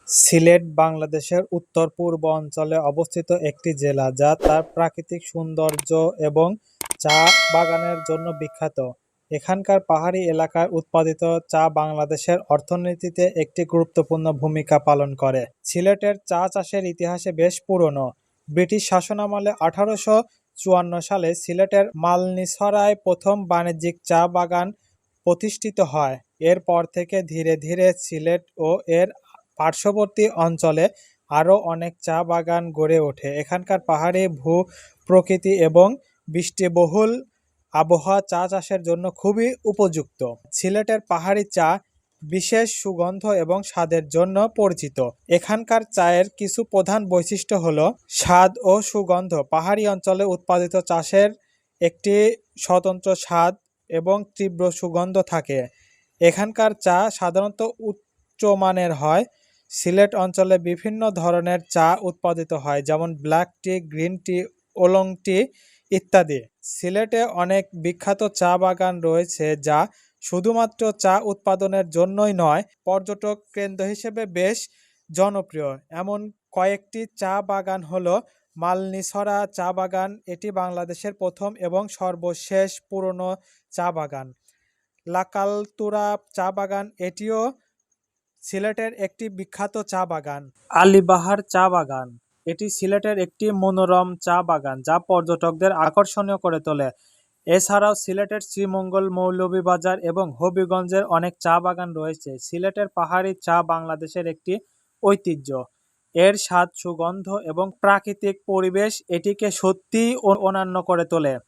সিলেট বাংলাদেশের উত্তর-পূর্ব অঞ্চলে অবস্থিত একটি জেলা যা তার প্রাকৃতিক সৌন্দর্য এবং চা বাগানের জন্য বিখ্যাত। এখানকার পাহাড়ি এলাকায় উৎপাদিত চা বাংলাদেশের অর্থনীতিতে একটি গুরুত্বপূর্ণ ভূমিকা পালন করে। সিলেটের চা চাষের ইতিহাসে বেশ পুরনো। ব্রিটিশ শাসনামলে 1854 সালে সিলেটের মালনীছড়ায় প্রথম বাণিজ্যিক চা বাগান প্রতিষ্ঠিত হয়। এরপর থেকে ধীরে ধীরে সিলেট ও এর পার্শ্ববর্তী অঞ্চলে আরও অনেক চা বাগান গড়ে ওঠে। এখানকার পাহাড়ি ভূ-প্রকৃতি এবং বৃষ্টিবহুল আবহাওয়া চা চাষের জন্য খুবই উপযুক্ত। সিলেটের পাহাড়ি চা বিশেষ সুগন্ধ এবং স্বাদের জন্য পরিচিত। এখানকার চায়ের কিছু প্রধান বৈশিষ্ট্য হলো স্বাদ ও সুগন্ধ। পাহাড়ি অঞ্চলে উৎপাদিত চাষের একটি স্বতন্ত্র স্বাদ এবং তীব্র সুগন্ধ থাকে। এখানকার চা সাধারণত উচ্চমানের হয়। সিলেট অঞ্চলে বিভিন্ন ধরনের চা উৎপাদিত হয়, যেমন ব্ল্যাক টি, গ্রিন টি, ওলং টি ইত্যাদি। সিলেটে অনেক বিখ্যাত চা বাগান রয়েছে যা শুধুমাত্র চা উৎপাদনের জন্যই নয়, পর্যটক কেন্দ্র হিসেবে বেশ জনপ্রিয়। এমন কয়েকটি চা বাগান হলো মালনীছড়া চা বাগান, এটি বাংলাদেশের প্রথম এবং সর্বশেষ পুরনো চা বাগান। লাকালতুরা চা বাগান, এটিও সিলেটের একটি বিখ্যাত চা বাগান। আলীবাহার চা বাগান, এটি সিলেটের একটি মনোরম চা বাগান যা পর্যটকদের আকর্ষণীয় করে তোলে। এছাড়াও সিলেটের শ্রীমঙ্গল, মৌলভীবাজার এবং হবিগঞ্জের অনেক চা বাগান রয়েছে। সিলেটের পাহাড়ি চা বাংলাদেশের একটি ঐতিহ্য। এর স্বাদ, সুগন্ধ এবং প্রাকৃতিক পরিবেশ এটিকে সত্যিই অনন্য করে তোলে।